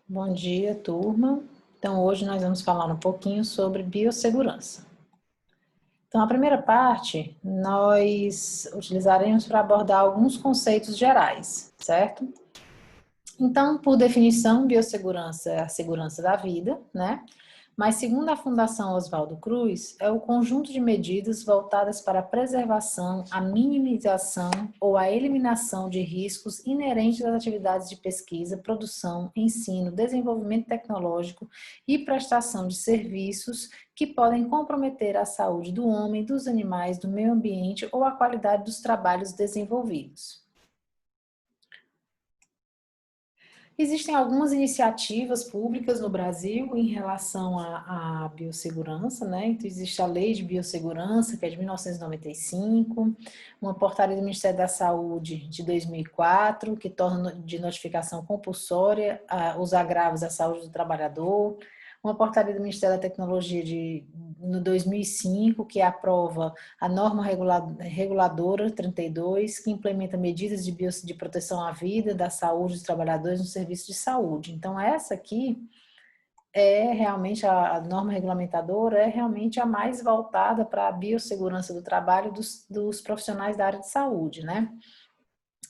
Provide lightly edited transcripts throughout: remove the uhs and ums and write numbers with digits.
Bom dia, turma. Então, hoje nós vamos falar um pouquinho sobre biossegurança. Então, a primeira parte, nós utilizaremos para abordar alguns conceitos gerais, certo? Então, por definição, biossegurança é a segurança da vida, né? Mas, segundo a Fundação Oswaldo Cruz, é o conjunto de medidas voltadas para a preservação, a minimização ou a eliminação de riscos inerentes às atividades de pesquisa, produção, ensino, desenvolvimento tecnológico e prestação de serviços que podem comprometer a saúde do homem, dos animais, do meio ambiente ou a qualidade dos trabalhos desenvolvidos. Existem algumas iniciativas públicas no Brasil em relação à biossegurança, né? Então, existe a Lei de Biossegurança, que é de 1995, uma portaria do Ministério da Saúde de 2004, que torna de notificação compulsória os agravos à saúde do trabalhador, uma portaria do Ministério da Tecnologia no 2005, que aprova a norma reguladora 32, que implementa medidas de proteção à vida, da saúde dos trabalhadores no serviço de saúde. Então, essa aqui é realmente a norma regulamentadora, é realmente a mais voltada para a biossegurança do trabalho dos profissionais da área de saúde, né?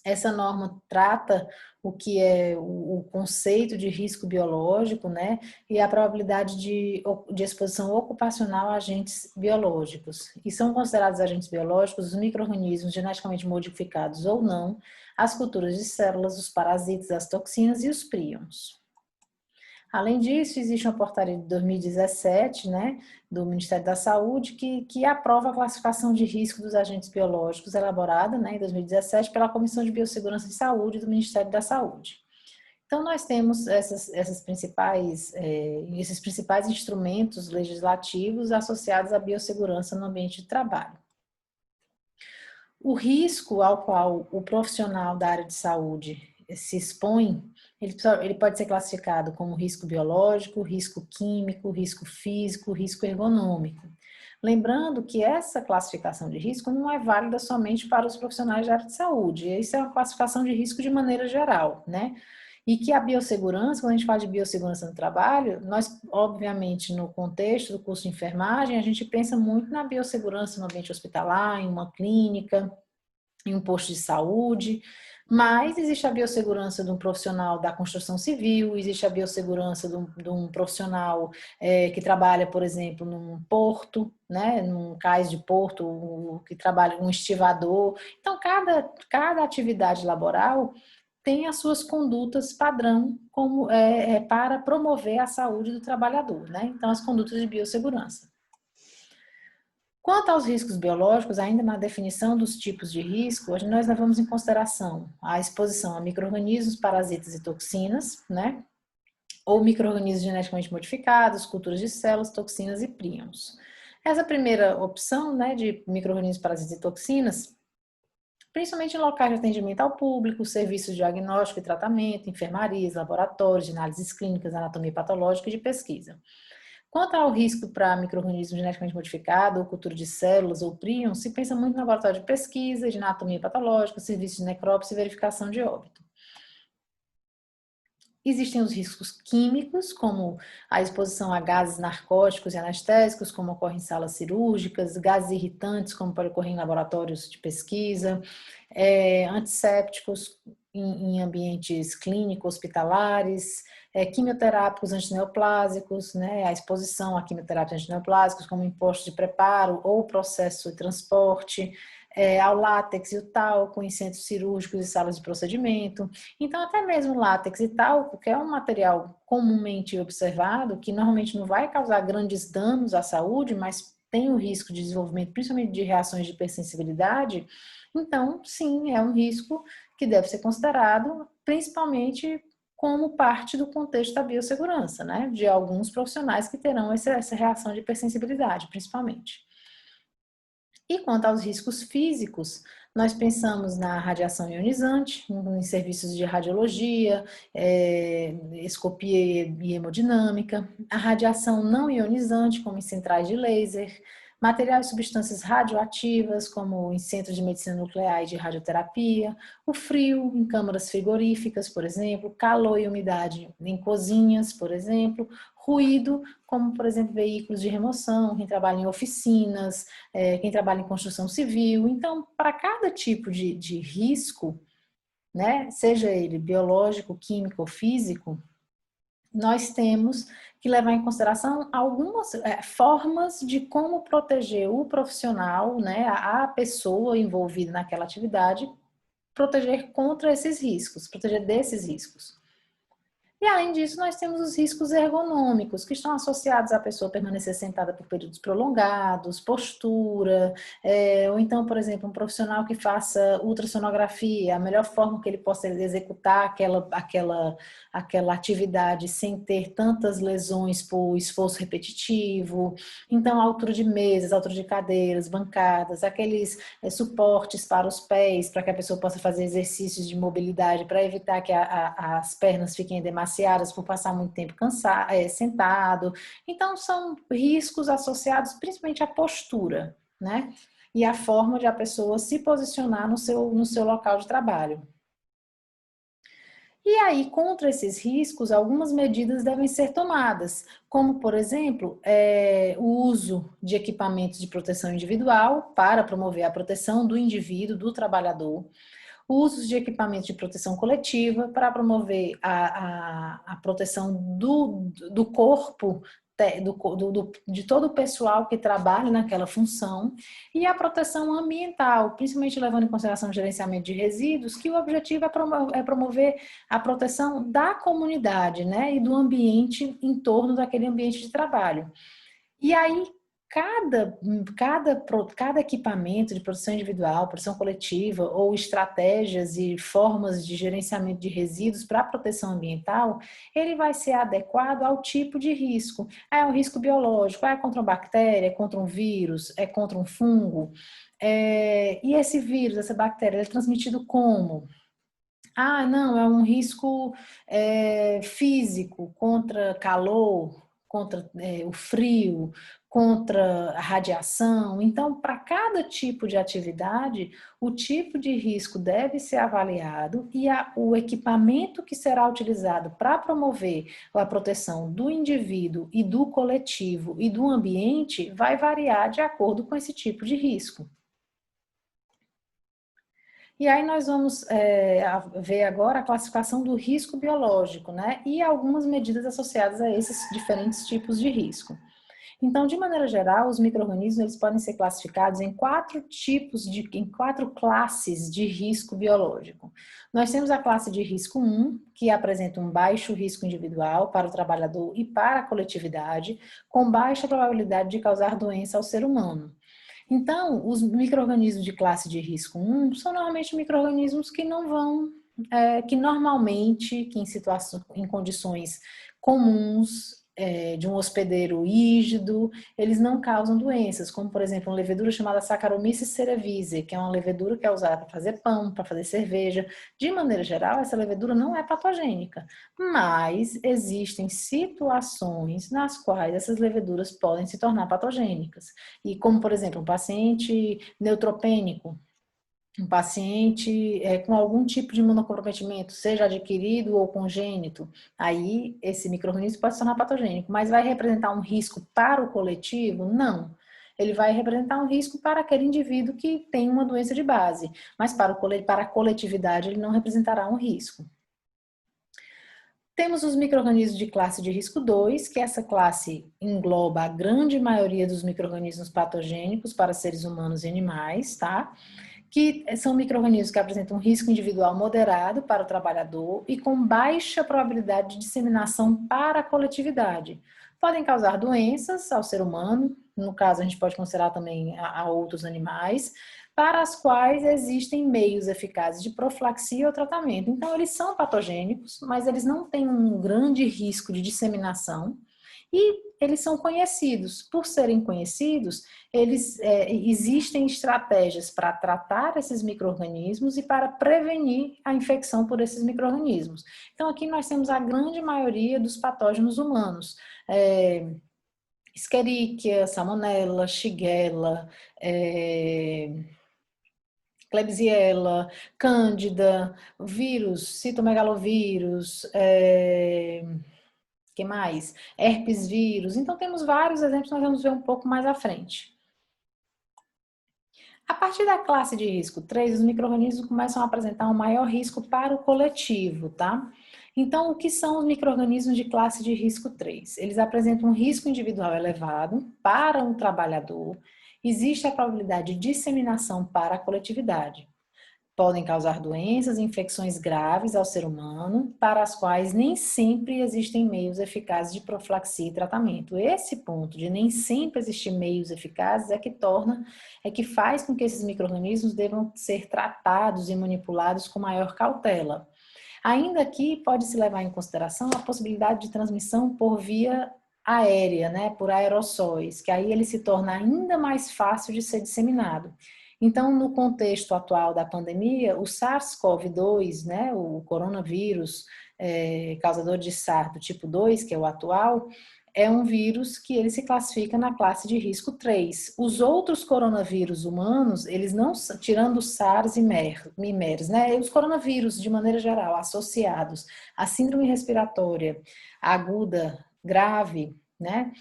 Essa norma trata o que é o conceito de risco biológico, né, e a probabilidade de exposição ocupacional a agentes biológicos. E são considerados agentes biológicos os micro-organismos geneticamente modificados ou não, as culturas de células, os parasitas, as toxinas e os príons. Além disso, existe uma portaria de 2017, né, do Ministério da Saúde, que aprova a classificação de risco dos agentes biológicos, elaborada, né, em 2017 pela Comissão de Biossegurança de Saúde do Ministério da Saúde. Então, nós temos esses principais instrumentos legislativos associados à biossegurança no ambiente de trabalho. O risco ao qual o profissional da área de saúde se expõe, ele pode ser classificado como risco biológico, risco químico, risco físico, risco ergonômico. Lembrando que essa classificação de risco não é válida somente para os profissionais da área de saúde, isso é uma classificação de risco de maneira geral, né? E que a biossegurança, quando a gente fala de biossegurança no trabalho, nós, obviamente, no contexto do curso de enfermagem, a gente pensa muito na biossegurança no ambiente hospitalar, em uma clínica, em um posto de saúde, mas existe a biossegurança de um profissional da construção civil, existe a biossegurança de um profissional que trabalha, por exemplo, num porto, né, num cais de porto, que trabalha um estivador. Então, cada atividade laboral tem as suas condutas padrão como para promover a saúde do trabalhador, né? Então, as condutas de biossegurança. Quanto aos riscos biológicos, ainda na definição dos tipos de risco, hoje nós levamos em consideração a exposição a micro-organismos, parasitas e toxinas, né? Ou micro-organismos geneticamente modificados, culturas de células, toxinas e príons. Essa primeira opção, né, de micro-organismos, parasitas e toxinas, principalmente em locais de atendimento ao público, serviços de diagnóstico e tratamento, enfermarias, laboratórios, de análises clínicas, anatomia patológica e de pesquisa. Quanto ao risco para micro-organismos geneticamente modificados, ou cultura de células, ou príons, se pensa muito no laboratório de pesquisa, de anatomia patológica, serviços de necrópsia e verificação de óbito. Existem os riscos químicos, como a exposição a gases narcóticos e anestésicos, como ocorre em salas cirúrgicas, gases irritantes, como pode ocorrer em laboratórios de pesquisa, antissépticos em ambientes clínicos, hospitalares, quimioterápicos antineoplásicos, né, a exposição a quimioterápicos antineoplásicos, como impostos de preparo ou processo de transporte, ao látex e o talco em centros cirúrgicos e salas de procedimento. Então, até mesmo látex e talco, que é um material comumente observado, que normalmente não vai causar grandes danos à saúde, mas tem o risco de desenvolvimento, principalmente de reações de hipersensibilidade, então, sim, é um risco que deve ser considerado, principalmente como parte do contexto da biossegurança, né? De alguns profissionais que terão essa reação de hipersensibilidade, principalmente. E quanto aos riscos físicos, nós pensamos na radiação ionizante, em serviços de radiologia, escopia e hemodinâmica, a radiação não ionizante, como em centrais de laser, Material e substâncias radioativas, como em centros de medicina nuclear e de radioterapia, o frio em câmaras frigoríficas, por exemplo, calor e umidade em cozinhas, por exemplo, ruído, como, por exemplo, veículos de remoção, quem trabalha em oficinas, quem trabalha em construção civil. Então, para cada tipo de risco, né, seja ele biológico, químico ou físico, nós temos que levar em consideração algumas formas de como proteger o profissional, né, a pessoa envolvida naquela atividade, proteger contra esses riscos, proteger desses riscos. E além disso, nós temos os riscos ergonômicos, que estão associados à pessoa permanecer sentada por períodos prolongados, postura, ou então, por exemplo, um profissional que faça ultrassonografia, a melhor forma que ele possa executar aquela atividade sem ter tantas lesões por esforço repetitivo. Então, a altura de mesas, a altura de cadeiras, bancadas, aqueles suportes para os pés, para que a pessoa possa fazer exercícios de mobilidade, para evitar que as pernas fiquem demasiadas por passar muito tempo sentado. Então, são riscos associados principalmente à postura, né? E à forma de a pessoa se posicionar no seu local de trabalho. E aí, contra esses riscos, algumas medidas devem ser tomadas, como, por exemplo, o uso de equipamentos de proteção individual para promover a proteção do indivíduo, do trabalhador, usos de equipamentos de proteção coletiva para promover a proteção do corpo, de todo o pessoal que trabalha naquela função, e a proteção ambiental, principalmente levando em consideração o gerenciamento de resíduos, que o objetivo é promover a proteção da comunidade, né, e do ambiente em torno daquele ambiente de trabalho. E aí, cada equipamento de produção individual, produção coletiva ou estratégias e formas de gerenciamento de resíduos para proteção ambiental, ele vai ser adequado ao tipo de risco. É um risco biológico, é contra uma bactéria, é contra um vírus, é contra um fungo. E esse vírus, essa bactéria, é transmitido como? Ah, não, é um risco físico contra calor, contra o frio, contra a radiação. Então, para cada tipo de atividade, o tipo de risco deve ser avaliado e o equipamento que será utilizado para promover a proteção do indivíduo e do coletivo e do ambiente vai variar de acordo com esse tipo de risco. E aí nós vamos ver agora a classificação do risco biológico, né? E algumas medidas associadas a esses diferentes tipos de risco. Então, de maneira geral, os micro-organismos eles podem ser classificados em em quatro classes de risco biológico. Nós temos a classe de risco 1, que apresenta um baixo risco individual para o trabalhador e para a coletividade, com baixa probabilidade de causar doença ao ser humano. Então, os micro-organismos de classe de risco 1 são normalmente micro-organismos que não vão, que normalmente, que em condições comuns, de um hospedeiro rígido, eles não causam doenças, como por exemplo, uma levedura chamada Saccharomyces cerevisiae, que é uma levedura que é usada para fazer pão, para fazer cerveja. De maneira geral, essa levedura não é patogênica, mas existem situações nas quais essas leveduras podem se tornar patogênicas. E como, por exemplo, um paciente neutropênico, um paciente com algum tipo de imunocomprometimento, seja adquirido ou congênito, aí esse micro-organismo pode se tornar patogênico, mas vai representar um risco para o coletivo? Não. Ele vai representar um risco para aquele indivíduo que tem uma doença de base, mas para a coletividade ele não representará um risco. Temos os micro-organismos de classe de risco 2, que essa classe engloba a grande maioria dos micro-organismos patogênicos para seres humanos e animais, tá? Que são micro-organismos que apresentam um risco individual moderado para o trabalhador e com baixa probabilidade de disseminação para a coletividade. Podem causar doenças ao ser humano, no caso a gente pode considerar também a outros animais, para as quais existem meios eficazes de profilaxia ou tratamento. Então eles são patogênicos, mas eles não têm um grande risco de disseminação, e eles são conhecidos. Por serem conhecidos, existem estratégias para tratar esses micro-organismos e para prevenir a infecção por esses micro-organismos. Então, aqui nós temos a grande maioria dos patógenos humanos. Escherichia, Salmonella, Shigella, Klebsiella, Cândida, vírus, citomegalovírus, que mais? Herpes vírus. Então, temos vários exemplos, nós vamos ver um pouco mais à frente. A partir da classe de risco 3, os micro-organismos começam a apresentar um maior risco para o coletivo, tá? Então, o que são os micro-organismos de classe de risco 3? Eles apresentam um risco individual elevado para um trabalhador. Existe a probabilidade de disseminação para a coletividade. Podem causar doenças e infecções graves ao ser humano, para as quais nem sempre existem meios eficazes de profilaxia e tratamento. Esse ponto de nem sempre existir meios eficazes é que faz com que esses micro-organismos devam ser tratados e manipulados com maior cautela. Ainda que pode-se levar em consideração a possibilidade de transmissão por via aérea, né, por aerossóis, que aí ele se torna ainda mais fácil de ser disseminado. Então, no contexto atual da pandemia, o SARS-CoV-2, né, o coronavírus causador de SARS do tipo 2, que é o atual, é um vírus que ele se classifica na classe de risco 3. Os outros coronavírus humanos, eles não, tirando o SARS e MERS, né, os coronavírus, de maneira geral, associados à síndrome respiratória aguda, grave, né,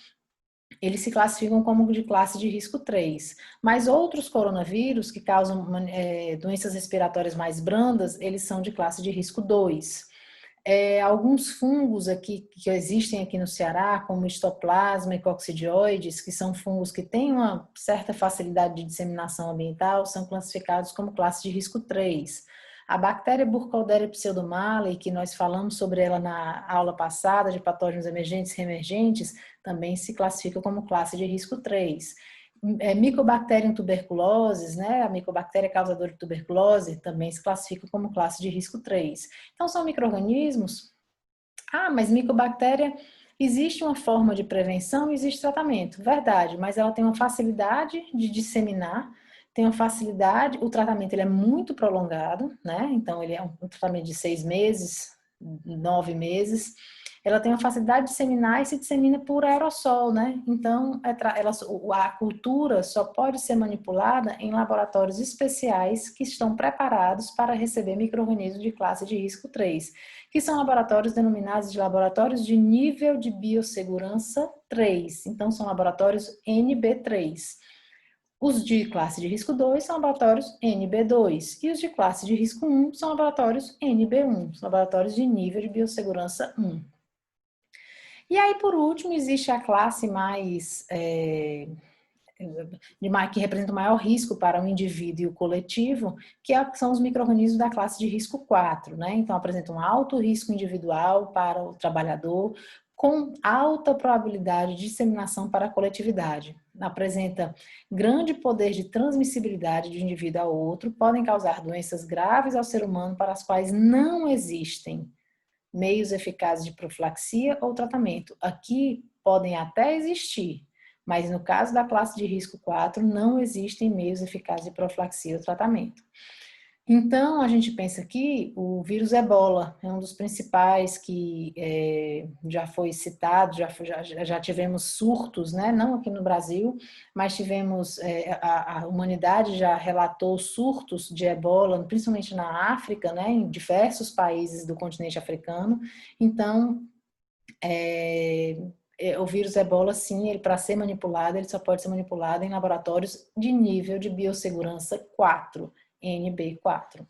eles se classificam como de classe de risco 3. Mas outros coronavírus que causam doenças respiratórias mais brandas, eles são de classe de risco 2. Alguns fungos aqui que existem aqui no Ceará, como histoplasma e coccidioides, que são fungos que têm uma certa facilidade de disseminação ambiental, são classificados como classe de risco 3. A bactéria Burkholderia pseudomallei, que nós falamos sobre ela na aula passada, de patógenos emergentes e reemergentes, também se classifica como classe de risco 3. Mycobacterium tuberculosis, né, a micobactéria causadora de tuberculose, também se classifica como classe de risco 3. Então, são micro-organismos. Mas micobactéria, existe uma forma de prevenção, existe tratamento. Verdade, mas ela tem uma facilidade de disseminar, tem uma facilidade, o tratamento ele é muito prolongado, né? Então, ele é um tratamento de 6 meses, 9 meses. Ela tem uma facilidade de disseminar e se dissemina por aerossol, né? Então, a cultura só pode ser manipulada em laboratórios especiais que estão preparados para receber micro-organismos de classe de risco 3, que são laboratórios denominados de laboratórios de nível de biossegurança 3. Então, são laboratórios NB3. Os de classe de risco 2 são laboratórios NB2 e os de classe de risco 1 são laboratórios NB1, são laboratórios de nível de biossegurança 1. E aí, por último, existe a classe que representa o maior risco para o indivíduo e o coletivo, são os micro-organismos da classe de risco 4, né? Então, apresentam um alto risco individual para o trabalhador, com alta probabilidade de disseminação para a coletividade. Apresenta grande poder de transmissibilidade de um indivíduo ao outro, podem causar doenças graves ao ser humano para as quais não existem meios eficazes de profilaxia ou tratamento. Aqui podem até existir, mas no caso da classe de risco 4, não existem meios eficazes de profilaxia ou tratamento. Então, a gente pensa que o vírus Ebola é um dos principais que já foi citado, já tivemos surtos, né? Não aqui no Brasil, mas tivemos, a humanidade já relatou surtos de Ebola, principalmente na África, né? Em diversos países do continente africano. Então, o vírus Ebola, sim, para ser manipulado, ele só pode ser manipulado em laboratórios de nível de biossegurança 4. NB4.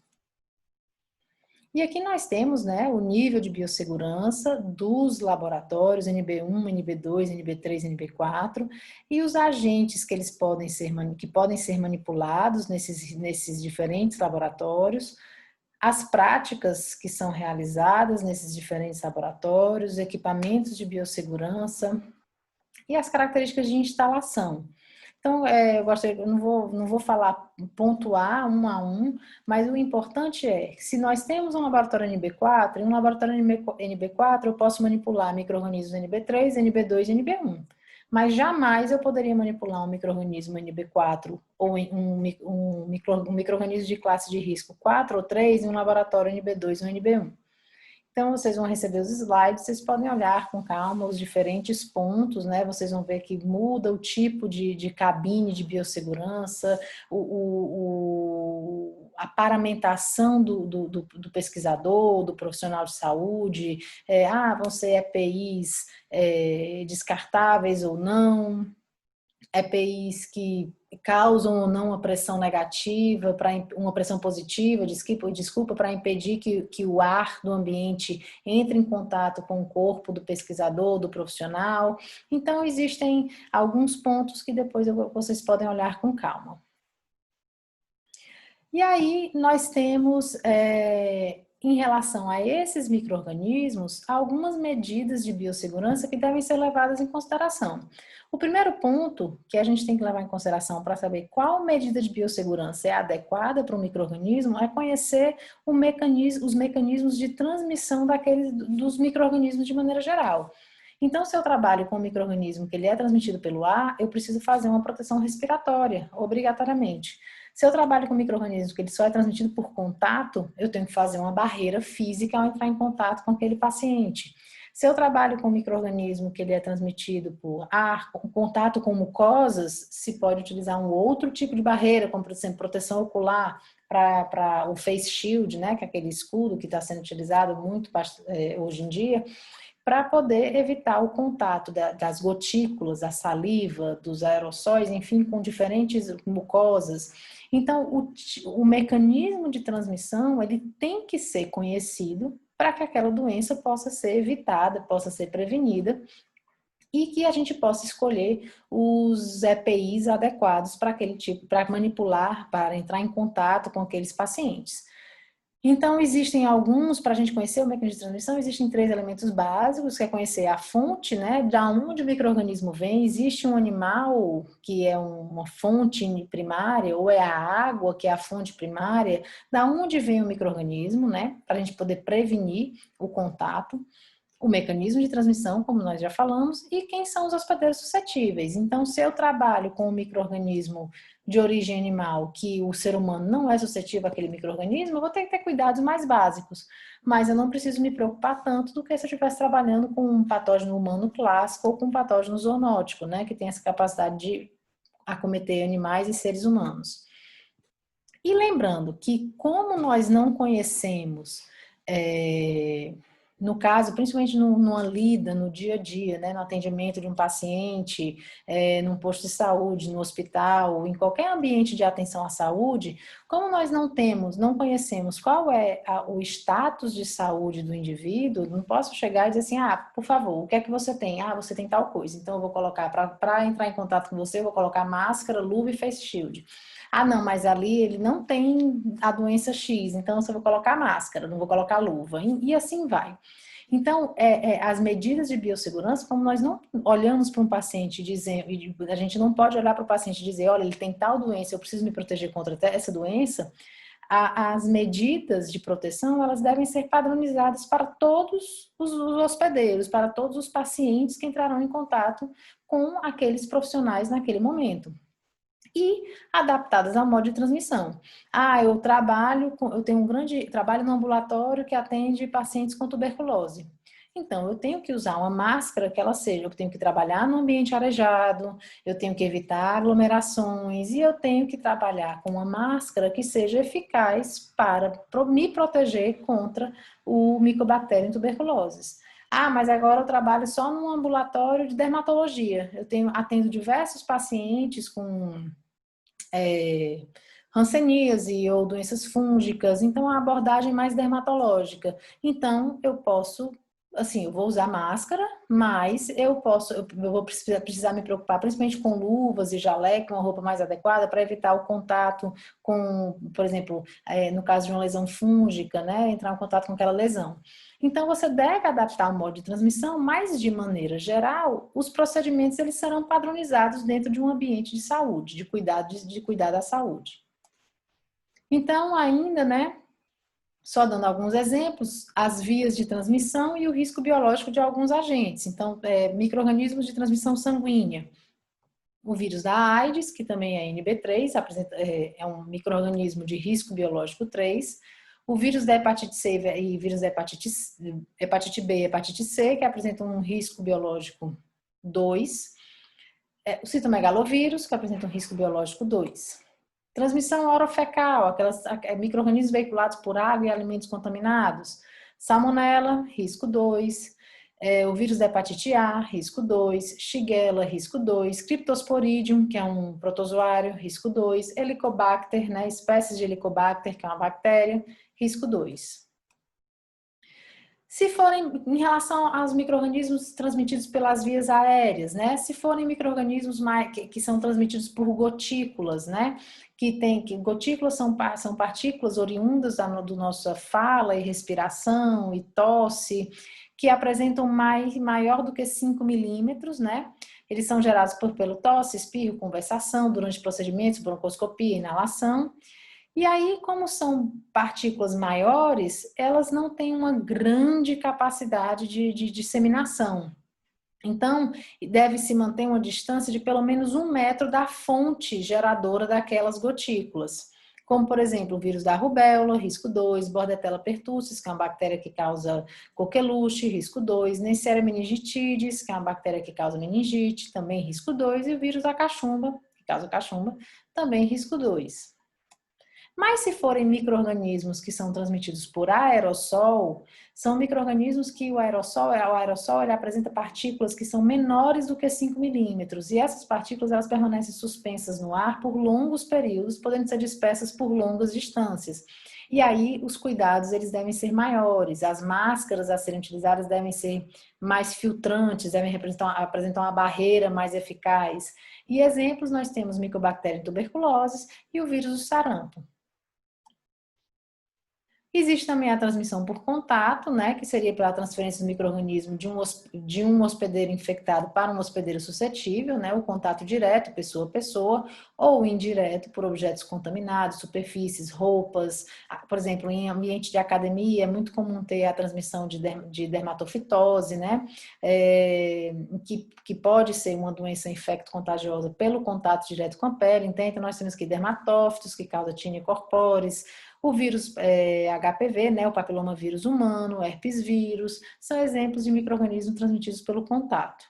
E aqui nós temos, né, o nível de biossegurança dos laboratórios NB1, NB2, NB3, NB4 e os agentes que podem ser manipulados nesses diferentes laboratórios, as práticas que são realizadas nesses diferentes laboratórios, equipamentos de biossegurança e as características de instalação. Então, eu não vou falar pontuar um a um, mas o importante é que se nós temos um laboratório NB4, em um laboratório NB4 eu posso manipular micro-organismos NB3, NB2 e NB1. Mas jamais eu poderia manipular um micro-organismo NB4 ou um micro-organismo de classe de risco 4 ou 3 em um laboratório NB2 ou NB1. Então, vocês vão receber os slides, vocês podem olhar com calma os diferentes pontos, né? Vocês vão ver que muda o tipo de cabine de biossegurança, a paramentação do pesquisador, do profissional de saúde, vão ser EPIs descartáveis ou não, EPIs que causam ou não uma pressão negativa, uma pressão positiva, desculpa, para impedir que o ar do ambiente entre em contato com o corpo do pesquisador, do profissional. Então, existem alguns pontos que depois vocês podem olhar com calma. E aí, nós temos, em relação a esses micro-organismos, algumas medidas de biossegurança que devem ser levadas em consideração. O primeiro ponto que a gente tem que levar em consideração para saber qual medida de biossegurança é adequada para o micro-organismo é conhecer os mecanismos de transmissão dos micro-organismos de maneira geral. Então, se eu trabalho com um micro-organismo que ele é transmitido pelo ar, eu preciso fazer uma proteção respiratória, obrigatoriamente. Se eu trabalho com micro-organismo que ele só é transmitido por contato, eu tenho que fazer uma barreira física ao entrar em contato com aquele paciente. Se eu trabalho com micro-organismo que ele é transmitido por ar, com contato com mucosas, se pode utilizar um outro tipo de barreira, como por exemplo proteção ocular, para o face shield, né, que é aquele escudo que está sendo utilizado muito hoje em dia, para poder evitar o contato das gotículas, da saliva, dos aerossóis, enfim, com diferentes mucosas. Então, o mecanismo de transmissão, ele tem que ser conhecido para que aquela doença possa ser evitada, possa ser prevenida e que a gente possa escolher os EPIs adequados para aquele tipo, para manipular, para entrar em contato com aqueles pacientes. Então, existem alguns, para a gente conhecer o mecanismo de transmissão, existem 3 elementos básicos, que é conhecer a fonte, né, da onde o micro-organismo vem. Existe um animal que é uma fonte primária, ou é a água que é a fonte primária, da onde vem o micro-organismo, né, para a gente poder prevenir o contato. O mecanismo de transmissão, como nós já falamos, e quem são os hospedeiros suscetíveis. Então, se eu trabalho com um micro-organismo de origem animal, que o ser humano não é suscetível àquele micro-organismo, eu vou ter que ter cuidados mais básicos. Mas eu não preciso me preocupar tanto do que se eu estivesse trabalhando com um patógeno humano clássico ou com um patógeno zoonótico, né, que tem essa capacidade de acometer animais e seres humanos. E lembrando que, como nós não conhecemos no caso, principalmente numa lida, no dia a dia, né, no atendimento de um paciente, num posto de saúde, no hospital, em qualquer ambiente de atenção à saúde, como nós não conhecemos qual é o status de saúde do indivíduo, não posso chegar e dizer assim, por favor, o que é que você tem? Você tem tal coisa, então eu vou colocar, para entrar em contato com você, eu vou colocar máscara, luva e face shield. Não, mas ali ele não tem a doença X, então eu só vou colocar máscara, não vou colocar luva, e assim vai. Então, as medidas de biossegurança, como nós não olhamos para um paciente dizendo, a gente não pode olhar para o paciente e dizer, olha, ele tem tal doença, eu preciso me proteger contra essa doença, as medidas de proteção, elas devem ser padronizadas para todos os hospedeiros, para todos os pacientes que entrarão em contato com aqueles profissionais naquele momento. E adaptadas ao modo de transmissão. Eu tenho um grande trabalho no ambulatório que atende pacientes com tuberculose. Então, eu tenho que usar uma máscara que ela seja, eu tenho que trabalhar no ambiente arejado, eu tenho que evitar aglomerações e eu tenho que trabalhar com uma máscara que seja eficaz para me proteger contra o Mycobacterium tuberculosis. Mas agora eu trabalho só no ambulatório de dermatologia. Atendo diversos pacientes com hanseníase ou doenças fúngicas, então a abordagem mais dermatológica. Então, eu posso, assim, eu vou usar máscara, mas eu vou precisar me preocupar principalmente com luvas e jaleco, uma roupa mais adequada para evitar o contato com, por exemplo, no caso de uma lesão fúngica, né, entrar em contato com aquela lesão. Então, você deve adaptar o modo de transmissão, mas, de maneira geral, os procedimentos eles serão padronizados dentro de um ambiente de saúde, de cuidar da saúde. Então, ainda, né, só dando alguns exemplos, as vias de transmissão e o risco biológico de alguns agentes. Então, micro-organismos de transmissão sanguínea. O vírus da AIDS, que também é NB3, é um micro-organismo de risco biológico 3. O vírus da hepatite C e vírus da hepatite B e hepatite C, que apresentam um risco biológico 2. O citomegalovírus, que apresenta um risco biológico 2. Transmissão orofecal, aquelas micro-organismos veiculados por água e alimentos contaminados. Salmonella, risco 2. O vírus da hepatite A, risco 2. Shigella, risco 2. Cryptosporidium, que é um protozoário, risco 2. Helicobacter, né, espécies de Helicobacter, que é uma bactéria, risco 2. Se forem em relação aos micro-organismos transmitidos pelas vias aéreas, né? Se forem micro-organismos que são transmitidos por gotículas, né? Que gotículas são partículas oriundas do nossa fala e respiração e tosse, que apresentam maior do que 5 milímetros, né? Eles são gerados pelo tosse, espirro, conversação, durante procedimentos, broncoscopia, inalação. E aí, como são partículas maiores, elas não têm uma grande capacidade de disseminação. Então, deve-se manter uma distância de pelo menos 1 metro da fonte geradora daquelas gotículas. Como, por exemplo, o vírus da rubéola, risco 2, Bordetella pertussis, que é uma bactéria que causa coqueluche, risco 2, Neisseria meningitidis, que é uma bactéria que causa meningite, também risco 2, e o vírus da cachumba, que causa cachumba, também risco 2. Mas se forem micro-organismos que são transmitidos por aerossol, são micro-organismos que o aerossol ele apresenta partículas que são menores do que 5 milímetros, e essas partículas elas permanecem suspensas no ar por longos períodos, podendo ser dispersas por longas distâncias. E aí os cuidados eles devem ser maiores, as máscaras a serem utilizadas devem ser mais filtrantes, devem apresentar uma barreira mais eficaz. E exemplos nós temos Mycobacterium tuberculosis e o vírus do sarampo. Existe também a transmissão por contato, né, que seria pela transferência do micro-organismo de um hospedeiro infectado para um hospedeiro suscetível, né, o contato direto, pessoa a pessoa, ou indireto por objetos contaminados, superfícies, roupas. Por exemplo, em ambiente de academia é muito comum ter a transmissão de dermatofitose, né, que pode ser uma doença infecto-contagiosa pelo contato direto com a pele. Então, nós temos aqui dermatófitos, que causa tinea corporis, o vírus HPV, né, o papilomavírus humano, o herpes vírus, são exemplos de micro-organismos transmitidos pelo contato.